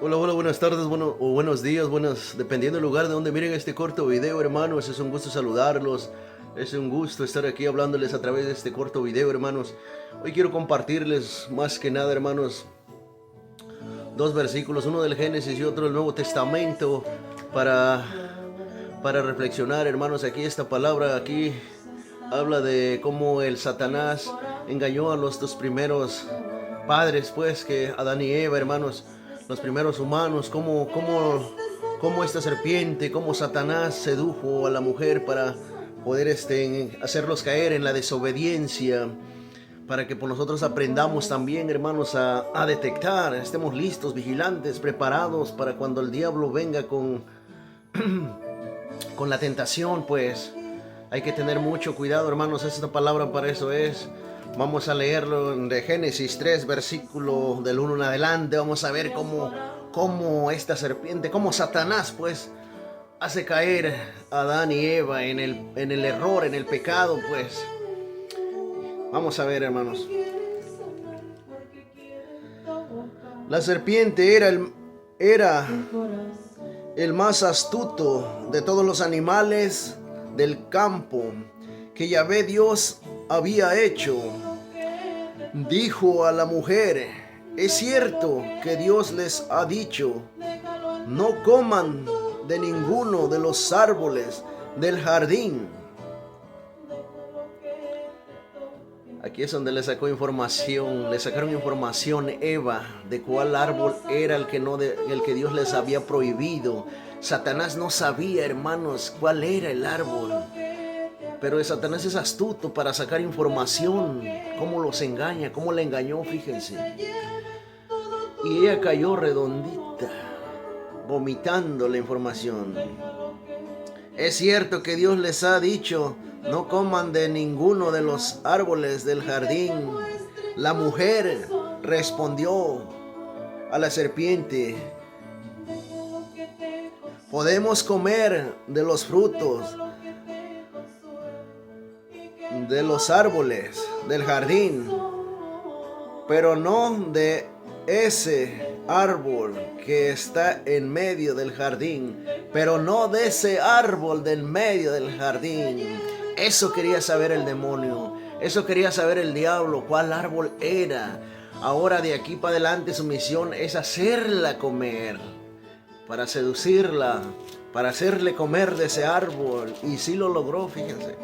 Hola, hola, buenas tardes, o buenos días, dependiendo del lugar de donde miren este corto video, hermanos. Es un gusto saludarlos, es un gusto estar aquí hablándoles a través de este corto video, hermanos. Hoy quiero compartirles más que nada, hermanos, dos versículos, uno del Génesis y otro del Nuevo Testamento, para, para reflexionar, hermanos. Aquí esta palabra, aquí habla de cómo el Satanás engañó a los dos primeros padres, pues, que Adán y Eva, hermanos, los primeros humanos, cómo esta serpiente, cómo Satanás sedujo a la mujer para poder hacerlos caer en la desobediencia, para que por nosotros aprendamos también, hermanos, a detectar, estemos listos, vigilantes, preparados para cuando el diablo venga con la tentación. Pues hay que tener mucho cuidado, hermanos. Esta palabra para eso es. Vamos a leerlo de Génesis 3, versículo del 1 en adelante. Vamos a ver cómo esta serpiente, cómo Satanás, pues, hace caer a Adán y Eva en el error, en el pecado, pues. Vamos a ver, hermanos. La serpiente era el más astuto de todos los animales del campo que Yahvé Dios había hecho. Dijo a la mujer: es cierto que Dios les ha dicho, no coman de ninguno de los árboles del jardín. Aquí es donde le sacaron información Eva de cuál árbol era el que Dios les había prohibido. Satanás no sabía, hermanos, cuál era el árbol. Pero Satanás es astuto para sacar información. Cómo los engaña, cómo le engañó, fíjense. Y ella cayó redondita, vomitando la información. Es cierto que Dios les ha dicho, no coman de ninguno de los árboles del jardín. La mujer respondió a la serpiente: podemos comer de los frutos de los árboles del jardín, pero no de ese árbol que está en medio del jardín, pero no de ese árbol del medio del jardín. Eso quería saber el demonio, eso quería saber el diablo, cuál árbol era. Ahora de aquí para adelante su misión es hacerla comer, para seducirla, para hacerle comer de ese árbol. Y sí lo logró, fíjense.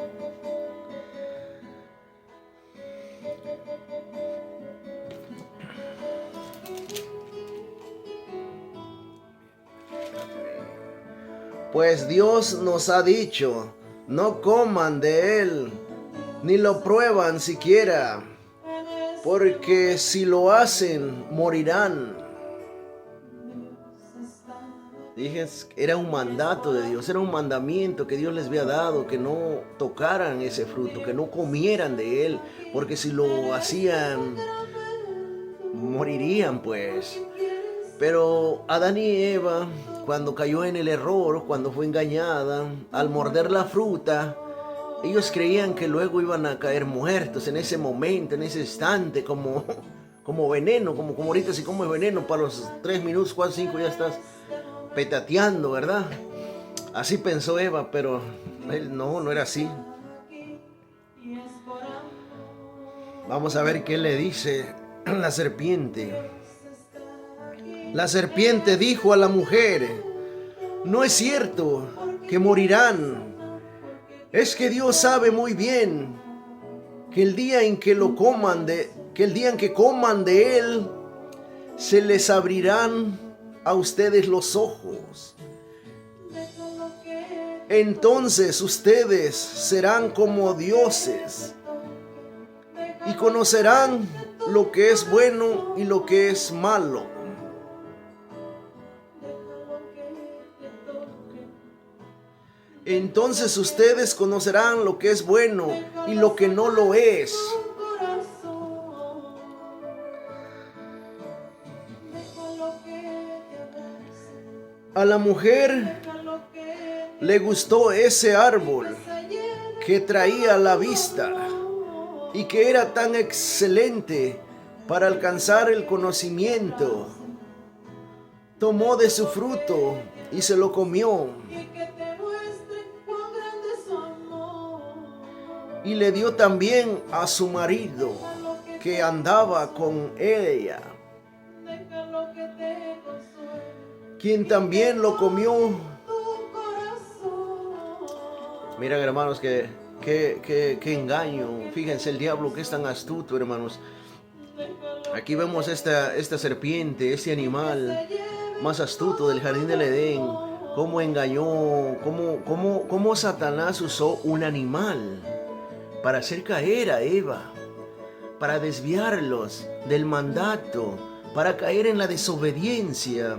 Pues Dios nos ha dicho, no coman de él, ni lo prueban siquiera, porque si lo hacen, morirán. Dije, era un mandato de Dios, era un mandamiento que Dios les había dado, que no tocaran ese fruto, que no comieran de él, porque si lo hacían, morirían, pues. Pero Adán y Eva, cuando cayó en el error, cuando fue engañada, al morder la fruta, ellos creían que luego iban a caer muertos en ese momento, en ese instante, como veneno, como ahorita si comes veneno para los 3 minutos, 4, 5 ya estás petateando, ¿verdad? Así pensó Eva, pero él no era así. Vamos a ver qué le dice la serpiente. La serpiente dijo a la mujer: no es cierto que morirán. Es que Dios sabe muy bien que el día en que coman de él, se les abrirán a ustedes los ojos. Entonces ustedes serán como dioses y conocerán lo que es bueno y lo que es malo. Entonces ustedes conocerán lo que es bueno y lo que no lo es. A la mujer le gustó ese árbol que traía a la vista y que era tan excelente para alcanzar el conocimiento. Tomó de su fruto y se lo comió. Y le dio también a su marido que andaba con ella, quien también lo comió. Miren, hermanos, que engaño. Fíjense el diablo que es tan astuto, hermanos. Aquí vemos esta serpiente, este animal más astuto del jardín del Edén. Cómo engañó, cómo Satanás usó un animal para hacer caer a Eva, para desviarlos del mandato, para caer en la desobediencia.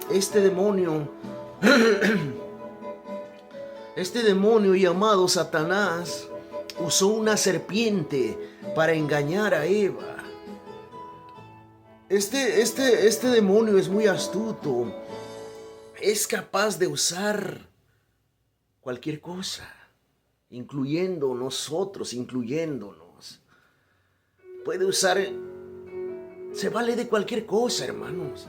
Este demonio llamado Satanás usó una serpiente para engañar a Eva. Este demonio es muy astuto. Es capaz de usar cualquier cosa, incluyéndonos. Puede usar, se vale de cualquier cosa, hermanos.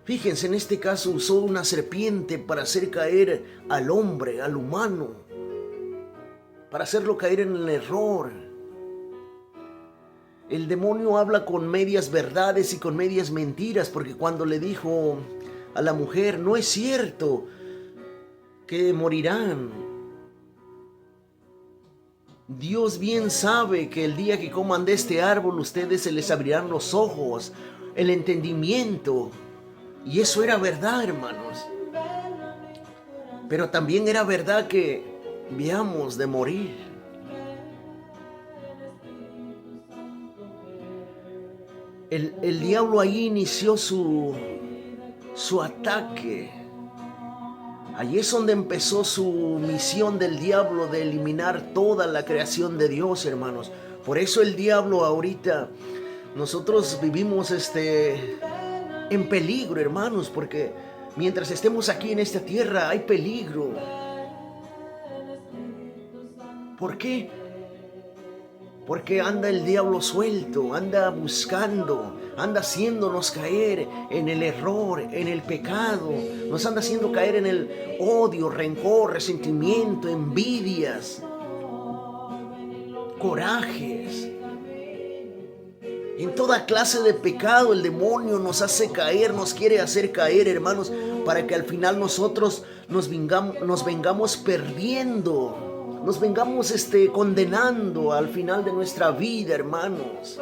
Fíjense, en este caso usó una serpiente para hacer caer al hombre, al humano, para hacerlo caer en el error. El demonio habla con medias verdades y con medias mentiras, porque cuando le dijo a la mujer, no es cierto que morirán. Dios bien sabe que el día que coman de este árbol, ustedes se les abrirán los ojos, el entendimiento. Y eso era verdad, hermanos. Pero también era verdad que habíamos de morir. El diablo ahí inició su ataque. Allí es donde empezó su misión del diablo de eliminar toda la creación de Dios, hermanos. Por eso el diablo ahorita, nosotros vivimos en peligro, hermanos, porque mientras estemos aquí en esta tierra hay peligro. ¿Por qué? Porque anda el diablo suelto, anda buscando, anda haciéndonos caer en el error, en el pecado. Nos anda haciendo caer en el odio, rencor, resentimiento, envidias, corajes. En toda clase de pecado el demonio nos hace caer, nos quiere hacer caer, hermanos, para que al final nosotros nos vengamos perdiendo. Nos vengamos condenando al final de nuestra vida, hermanos.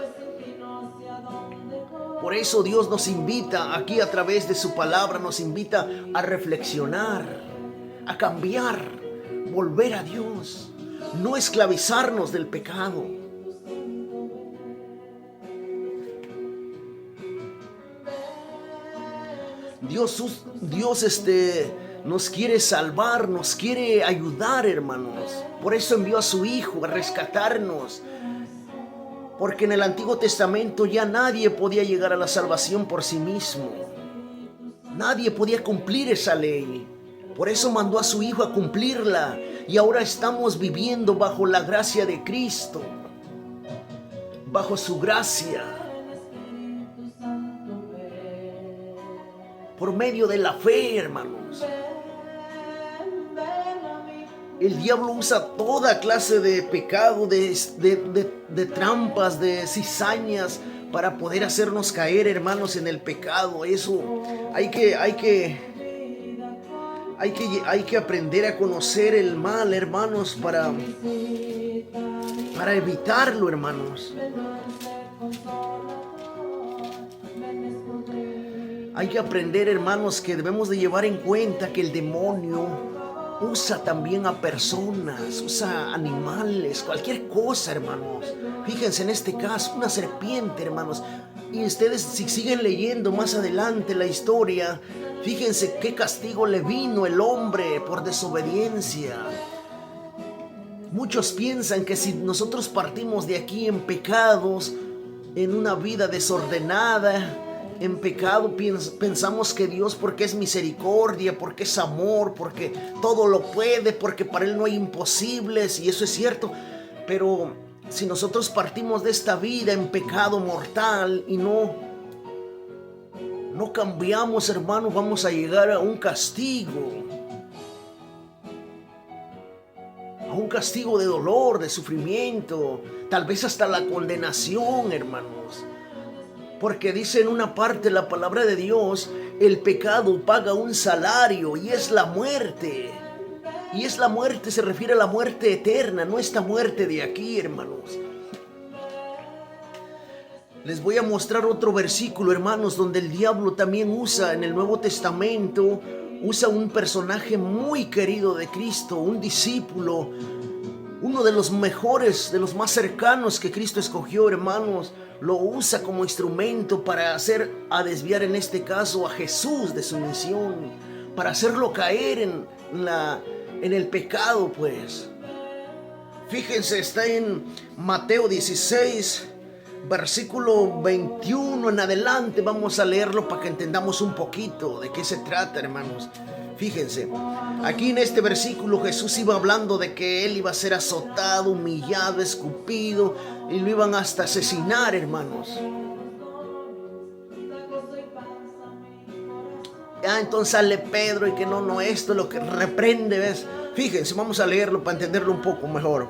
Por eso Dios nos invita aquí a través de su palabra, nos invita a reflexionar, a cambiar, volver a Dios, no esclavizarnos del pecado. Dios nos quiere salvar, nos quiere ayudar, hermanos. Por eso envió a su Hijo a rescatarnos. Porque en el Antiguo Testamento ya nadie podía llegar a la salvación por sí mismo. Nadie podía cumplir esa ley. Por eso mandó a su Hijo a cumplirla. Y ahora estamos viviendo bajo la gracia de Cristo. Bajo su gracia. Por medio de la fe, hermanos. El diablo usa toda clase de pecado, de trampas, de cizañas para poder hacernos caer, hermanos, en el pecado. Eso hay que aprender a conocer el mal, hermanos, para evitarlo, hermanos. Hay que aprender, hermanos, que debemos de llevar en cuenta que el demonio usa también a personas, usa animales, cualquier cosa, hermanos. Fíjense en este caso, una serpiente, hermanos. Y ustedes, si siguen leyendo más adelante la historia, fíjense qué castigo le vino el hombre por desobediencia. Muchos piensan que si nosotros partimos de aquí en pecados, en una vida desordenada, en pecado, pensamos que Dios, porque es misericordia, porque es amor, porque todo lo puede, porque para Él no hay imposibles, y eso es cierto. Pero si nosotros partimos de esta vida en pecado mortal y no cambiamos, hermanos, vamos a llegar a un castigo de dolor, de sufrimiento, tal vez hasta la condenación, hermanos. Porque dice en una parte la palabra de Dios, el pecado paga un salario y es la muerte. Y es la muerte, se refiere a la muerte eterna, no esta muerte de aquí, hermanos. Les voy a mostrar otro versículo, hermanos, donde el diablo también usa en el Nuevo Testamento, usa un personaje muy querido de Cristo, un discípulo, uno de los mejores, de los más cercanos que Cristo escogió, hermanos. Lo usa como instrumento para a desviar en este caso a Jesús de su misión, para hacerlo caer en el pecado, pues. Fíjense, está en Mateo 16, versículo 21 en adelante. Vamos a leerlo para que entendamos un poquito de qué se trata, hermanos. Fíjense, aquí en este versículo Jesús iba hablando de que Él iba a ser azotado, humillado, escupido, y lo iban hasta asesinar, hermanos. Entonces sale Pedro y que no, esto es lo que reprende, ¿ves? Fíjense, vamos a leerlo para entenderlo un poco mejor.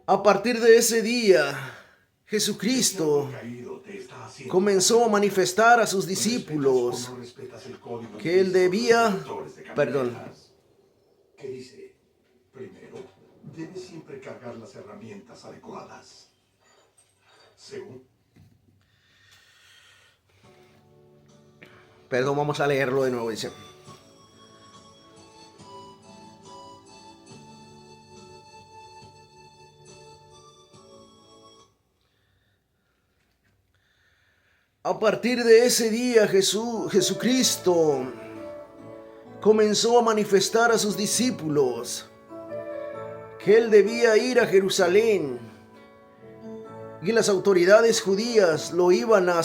A partir de ese día, Jesucristo comenzó a manifestar a sus discípulos que Él debía, ¿Qué dice? Primero, debes siempre cargar las herramientas adecuadas. Vamos a leerlo de nuevo, dice. A partir de ese día, Jesucristo comenzó a manifestar a sus discípulos que Él debía ir a Jerusalén y las autoridades judías lo iban a...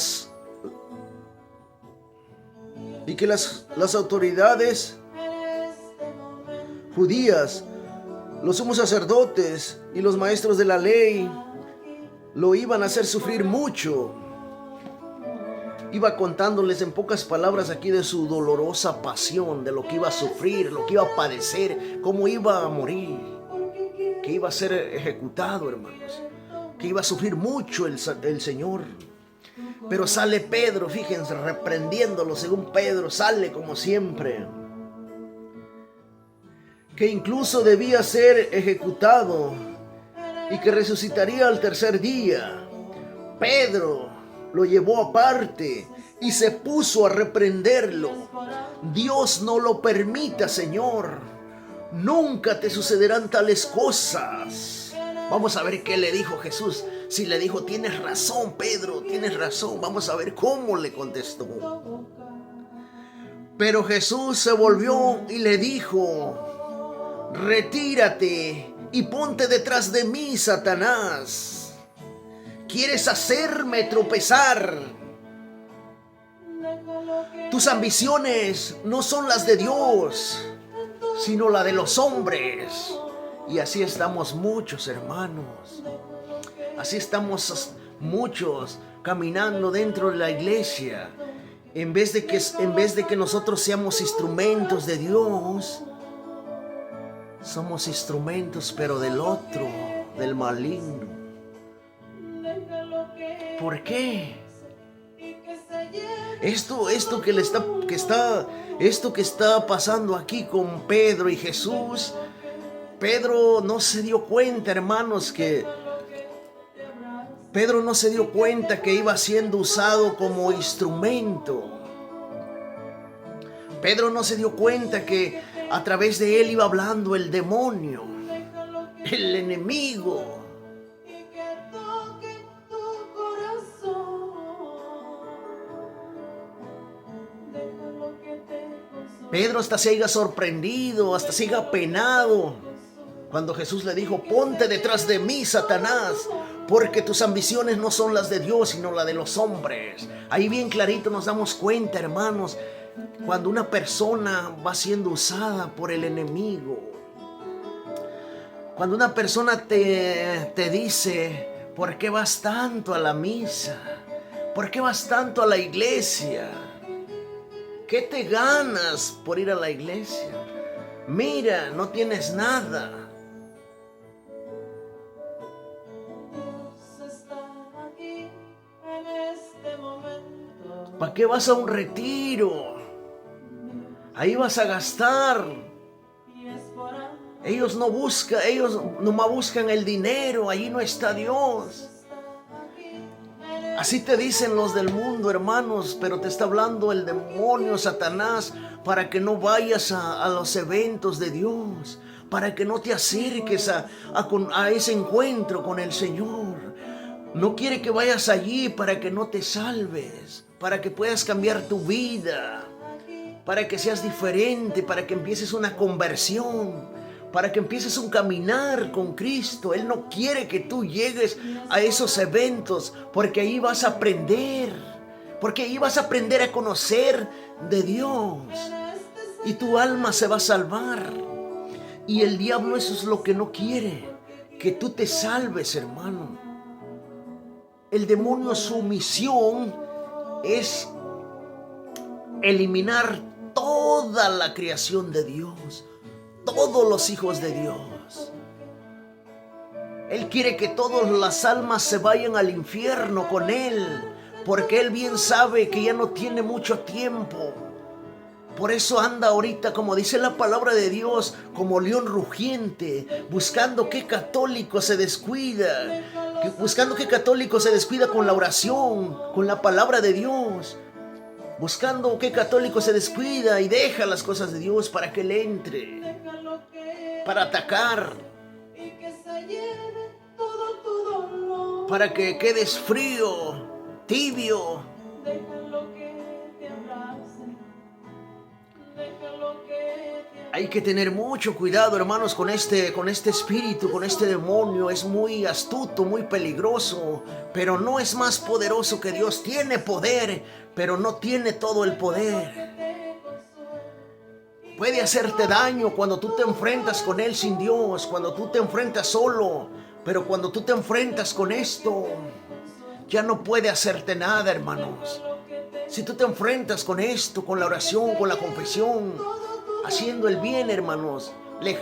y que las autoridades judías, los sumos sacerdotes y los maestros de la ley lo iban a hacer sufrir mucho. Iba contándoles en pocas palabras aquí de su dolorosa pasión, de lo que iba a sufrir, lo que iba a padecer, cómo iba a morir, que iba a ser ejecutado, hermanos, que iba a sufrir mucho el Señor. Pero sale Pedro, fíjense, reprendiéndolo. Según Pedro, sale como siempre, que incluso debía ser ejecutado y que resucitaría al tercer día. Pedro lo llevó aparte y se puso a reprenderlo. Dios no lo permita, Señor. Nunca te sucederán tales cosas. Vamos a ver qué le dijo Jesús. Si le dijo, tienes razón, Pedro, tienes razón. Vamos a ver cómo le contestó. Pero Jesús se volvió y le dijo, retírate y ponte detrás de mí, Satanás. ¿Quieres hacerme tropezar? Tus ambiciones no son las de Dios, sino la de los hombres. Y así estamos muchos, hermanos. Así estamos muchos caminando dentro de la iglesia. En vez de que nosotros seamos instrumentos de Dios, somos instrumentos pero del otro, del maligno. ¿Por qué? Esto que está pasando aquí con Pedro y Jesús, Pedro no se dio cuenta, hermanos, que iba siendo usado como instrumento. Pedro no se dio cuenta que a través de él iba hablando el demonio, el enemigo. Pedro hasta se haya sorprendido, hasta se haya penado cuando Jesús le dijo, ponte detrás de mí, Satanás, porque tus ambiciones no son las de Dios, sino las de los hombres. Ahí bien clarito nos damos cuenta, hermanos, cuando una persona va siendo usada por el enemigo. Cuando una persona te dice, ¿por qué vas tanto a la misa? ¿Por qué vas tanto a la iglesia? ¿Qué te ganas por ir a la iglesia? Mira, no tienes nada. ¿Para qué vas a un retiro? Ahí vas a gastar. Ellos nomás buscan el dinero, ahí no está Dios. Así te dicen los del mundo, hermanos, pero te está hablando el demonio, Satanás, para que no vayas a los eventos de Dios, para que no te acerques a ese encuentro con el Señor. No quiere que vayas allí para que no te salves, para que puedas cambiar tu vida, para que seas diferente, para que empieces una conversión, para que empieces un caminar con Cristo. Él no quiere que tú llegues a esos eventos, porque ahí vas a aprender, a conocer de Dios, y tu alma se va a salvar. Y el diablo eso es lo que no quiere, que tú te salves, hermano. El demonio, su misión es eliminar toda la creación de Dios, todos los hijos de Dios. Él quiere que todas las almas se vayan al infierno con Él, porque Él bien sabe que ya no tiene mucho tiempo. Por eso anda ahorita, como dice la palabra de Dios, como león rugiente, buscando qué católico se descuida, con la oración, con la palabra de Dios, buscando qué católico se descuida y deja las cosas de Dios para que Él entre, para atacar, para que quedes frío, tibio. Hay que tener mucho cuidado, hermanos, con este espíritu, con este demonio. Es muy astuto, muy peligroso, pero no es más poderoso que Dios. Tiene poder, pero no tiene todo el poder. Puede hacerte daño cuando tú te enfrentas con Él sin Dios, cuando tú te enfrentas solo, pero cuando tú te enfrentas con esto, ya no puede hacerte nada, hermanos. Si tú te enfrentas con esto, con la oración, con la confesión, haciendo el bien, hermanos,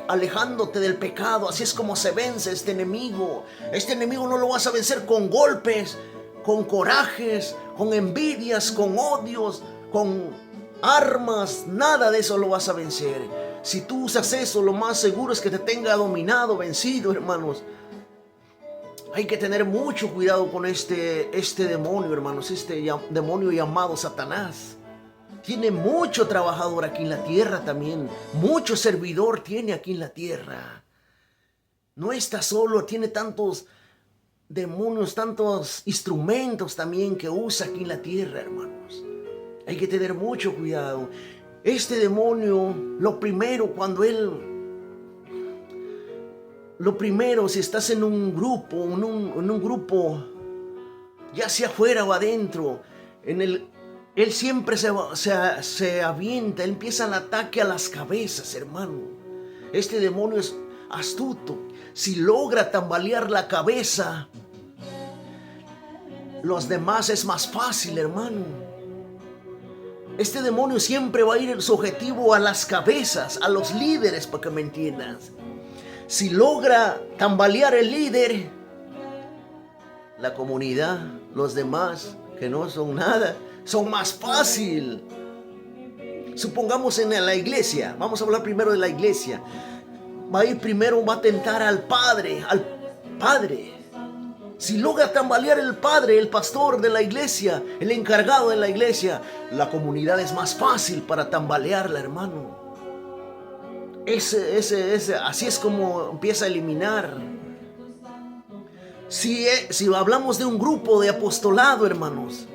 alejándote del pecado, así es como se vence este enemigo. Este enemigo no lo vas a vencer con golpes, con corajes, con envidias, con odios, con armas, nada de eso lo vas a vencer. Si tú usas eso, lo más seguro es que te tenga dominado, vencido, hermanos. Hay que tener mucho cuidado con este demonio, hermanos, este demonio llamado Satanás. Tiene mucho trabajador aquí en la tierra también. Mucho servidor tiene aquí en la tierra. No está solo, tiene tantos demonios, tantos instrumentos también que usa aquí en la tierra, hermanos. Hay que tener mucho cuidado. Este demonio, si estás en un grupo, ya sea afuera o adentro, él siempre se avienta, él empieza el ataque a las cabezas, hermano. Este demonio es astuto. Si logra tambalear la cabeza, los demás es más fácil, hermano. Este demonio siempre va a ir su objetivo a las cabezas, a los líderes, para que me entiendas. Si logra tambalear el líder, la comunidad, los demás que no son nada, son más fácil. Supongamos en la iglesia, vamos a hablar primero de la iglesia. Va a tentar al padre. Si logra tambalear el padre, el pastor de la iglesia, el encargado de la iglesia, la comunidad es más fácil para tambalearla, hermano. Así es como empieza a eliminar. Si hablamos de un grupo de apostolado, hermanos,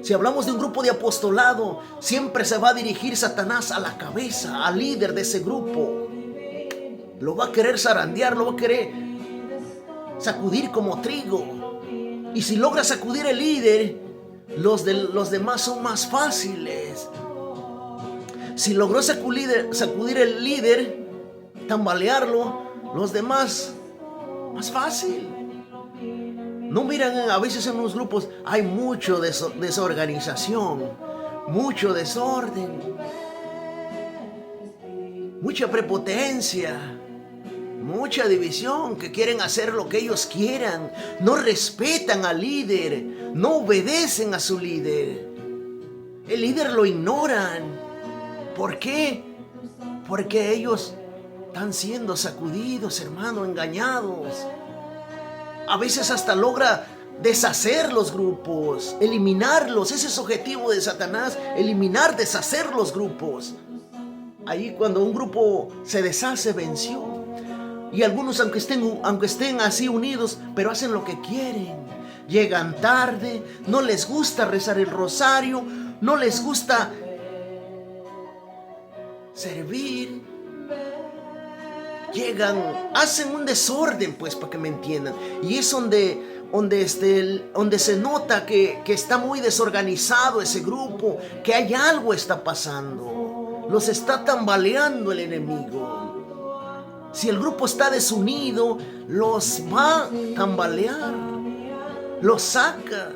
si hablamos de un grupo de apostolado, siempre se va a dirigir Satanás a la cabeza, al líder de ese grupo. Lo va a querer zarandear, lo va a querer sacudir como trigo. Y si logra sacudir el líder, los demás son más fáciles. Si logró sacudir el líder, tambalearlo, los demás Más fácil. No miran, a veces en los grupos hay mucho desorganización, mucho desorden, mucha prepotencia, mucha división, que quieren hacer lo que ellos quieran, no respetan al líder, no obedecen a su líder. El líder lo ignoran. ¿Por qué? Porque ellos están siendo sacudidos, hermano, engañados. A veces hasta logra deshacer los grupos, eliminarlos. Ese es el objetivo de Satanás, eliminar, deshacer los grupos. Ahí cuando un grupo se deshace, venció. Y algunos, aunque estén así unidos, pero hacen lo que quieren. Llegan tarde, no les gusta rezar el rosario, no les gusta servir. Llegan, hacen un desorden, pues, para que me entiendan. Y es donde se nota que está muy desorganizado ese grupo, que hay algo está pasando. Los está tambaleando el enemigo. Si el grupo está desunido, los va a tambalear, los saca.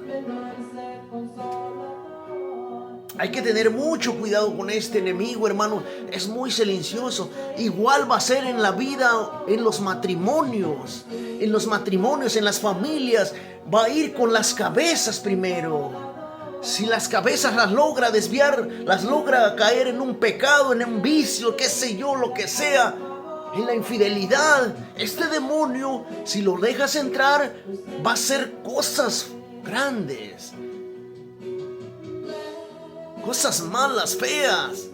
Hay que tener mucho cuidado con este enemigo, hermano. Es muy silencioso. Igual va a ser en la vida, en los matrimonios. En los matrimonios, en las familias. Va a ir con las cabezas primero. Si las cabezas las logra desviar, las logra caer en un pecado, en un vicio, qué sé yo, lo que sea, en la infidelidad, este demonio, si lo dejas entrar, va a hacer cosas grandes. Cosas malas, feas.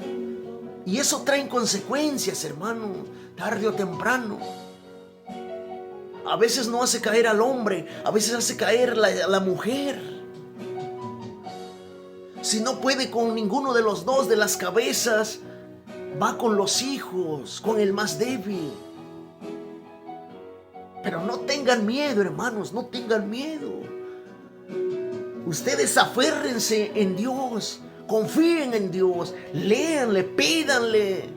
Y eso trae consecuencias, hermano, tarde o temprano. A veces no hace caer al hombre, a veces hace caer la mujer. Si no puede con ninguno de los dos de las cabezas, va con los hijos, con el más débil. Pero no tengan miedo, hermanos, no tengan miedo. Ustedes aférrense en Dios. Confíen en Dios, léanle, pídanle,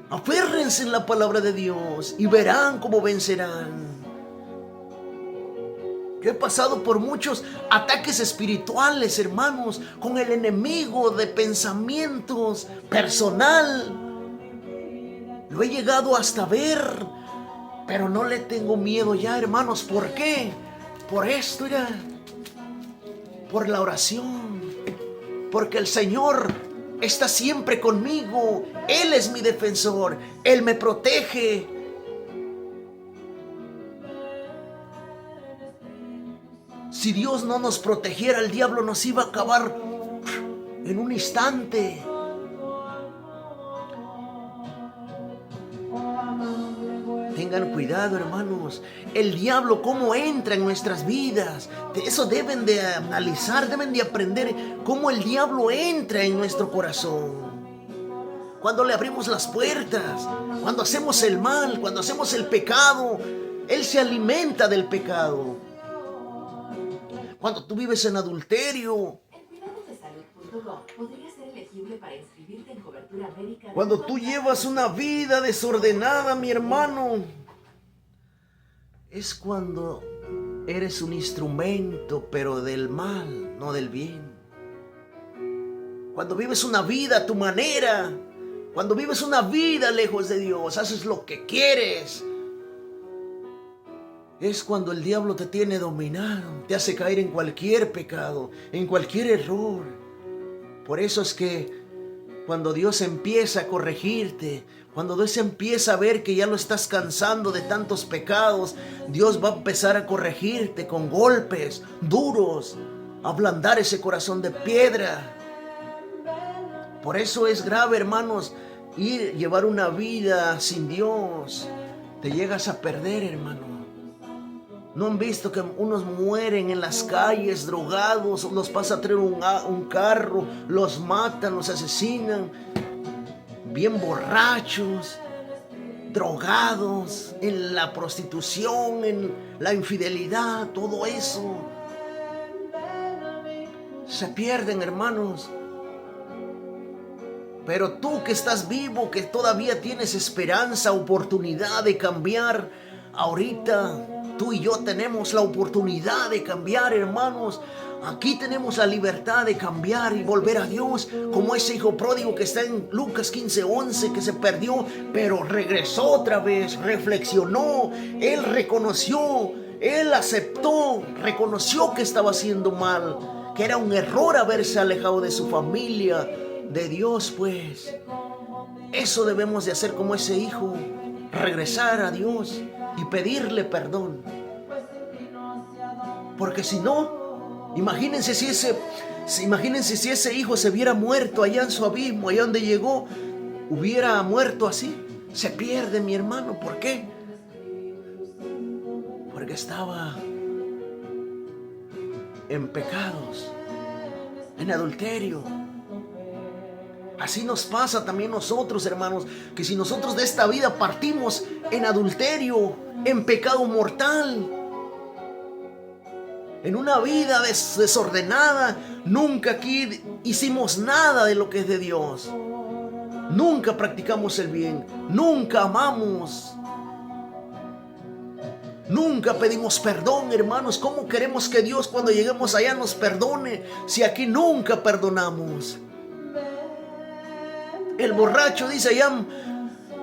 aférrense en la palabra de Dios y verán cómo vencerán. Yo he pasado por muchos ataques espirituales, hermanos, con el enemigo de pensamientos personal. Lo he llegado hasta ver, pero no le tengo miedo ya, hermanos. ¿Por qué? Por esto ya, por la oración. Porque el Señor está siempre conmigo. Él es mi defensor. Él me protege. Si Dios no nos protegiera, el diablo nos iba a acabar en un instante. Tengan cuidado, hermanos. El diablo, cómo entra en nuestras vidas. De eso deben de analizar, deben de aprender cómo el diablo entra en nuestro corazón. Cuando le abrimos las puertas, cuando hacemos el mal, cuando hacemos el pecado, él se alimenta del pecado. Cuando tú vives en adulterio, podría ser elegible para inscribirte en cobertura médica. Cuando tú llevas una vida desordenada, mi hermano, es cuando eres un instrumento, pero del mal, no del bien. Cuando vives una vida a tu manera, cuando vives una vida lejos de Dios, haces lo que quieres, es cuando el diablo te tiene dominado, te hace caer en cualquier pecado, en cualquier error. Por eso es que cuando Dios empieza a corregirte, cuando Dios empieza a ver que ya lo estás cansando de tantos pecados, Dios va a empezar a corregirte con golpes duros, a ablandar ese corazón de piedra. Por eso es grave, hermanos, llevar una vida sin Dios. Te llegas a perder, hermano. ¿No han visto que unos mueren en las calles drogados? Los pasa a traer un carro, los matan, los asesinan, bien borrachos, drogados, en la prostitución, en la infidelidad, todo eso. Se pierden, hermanos. Pero tú que estás vivo, que todavía tienes esperanza, oportunidad de cambiar, ahorita Tú y yo tenemos la oportunidad de cambiar, hermanos. Aquí tenemos la libertad de cambiar y volver a Dios, como ese hijo pródigo que está en Lucas 15:11, que se perdió, pero regresó otra vez, reflexionó, él reconoció, él aceptó, reconoció que estaba haciendo mal, que era un error haberse alejado de su familia, de Dios. Pues eso debemos de hacer como ese hijo, regresar a Dios y pedirle perdón. Porque si no, imagínense si ese hijo se hubiera muerto allá en su abismo, allá donde llegó, hubiera muerto así. Se pierde, mi hermano. ¿Por qué? Porque estaba en pecados, en adulterio. Así nos pasa también nosotros, hermanos, que si nosotros de esta vida partimos en adulterio, en pecado mortal, en una vida desordenada, nunca aquí hicimos nada de lo que es de Dios. Nunca practicamos el bien, nunca amamos, nunca pedimos perdón, hermanos. ¿Cómo queremos que Dios cuando lleguemos allá nos perdone si aquí nunca perdonamos? El borracho dice allá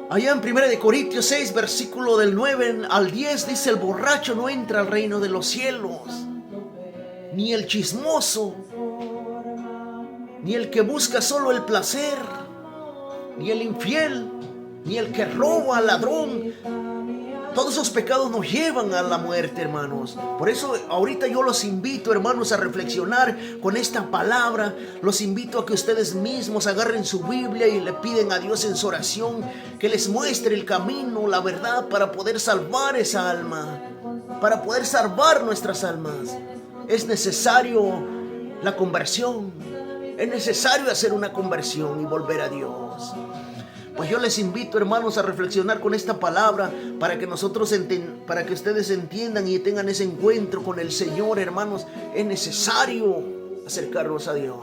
en 1 Corintios 6, versículo del 9 al 10, dice: el borracho no entra al reino de los cielos, ni el chismoso, ni el que busca solo el placer, ni el infiel, ni el que roba, ladrón. Todos esos pecados nos llevan a la muerte, hermanos. Por eso ahorita yo los invito, hermanos, a reflexionar con esta palabra. Los invito a que ustedes mismos agarren su Biblia y le piden a Dios en su oración que les muestre el camino, la verdad, para poder salvar esa alma, para poder salvar nuestras almas. Es necesario la conversión. Es necesario hacer una conversión y volver a Dios. Pues yo les invito, hermanos, a reflexionar con esta palabra para que para que ustedes entiendan y tengan ese encuentro con el Señor, hermanos. Es necesario acercarnos a Dios.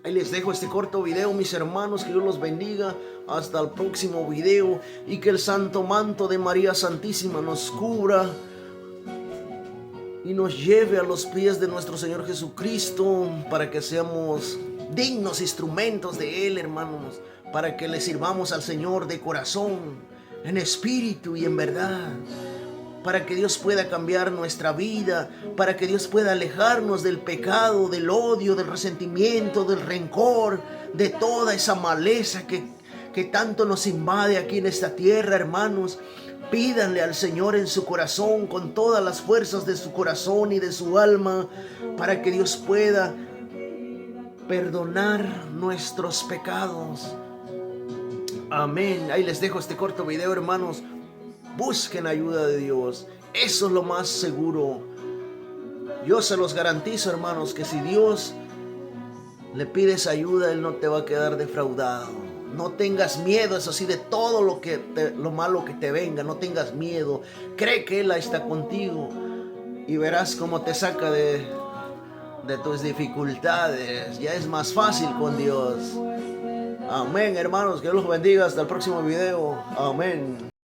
Ahí les dejo este corto video, mis hermanos. Que Dios los bendiga. Hasta el próximo video. Y que el santo manto de María Santísima nos cubra y nos lleve a los pies de nuestro Señor Jesucristo, para que seamos dignos instrumentos de Él, hermanos, para que le sirvamos al Señor de corazón, en espíritu y en verdad, para que Dios pueda cambiar nuestra vida, para que Dios pueda alejarnos del pecado, del odio, del resentimiento, del rencor, de toda esa maleza que tanto nos invade aquí en esta tierra, hermanos. Pídanle al Señor en su corazón, con todas las fuerzas de su corazón y de su alma, para que Dios pueda perdonar nuestros pecados. Amén. Ahí les dejo este corto video, hermanos. Busquen ayuda de Dios. Eso es lo más seguro. Yo se los garantizo, hermanos, que si Dios le pides ayuda, Él no te va a quedar defraudado. No tengas miedo, eso sí, de todo lo malo que te venga. No tengas miedo. Cree que Él está contigo y verás cómo te saca de tus dificultades. Ya es más fácil con Dios. Amén, hermanos. Que Dios los bendiga. Hasta el próximo video. Amén.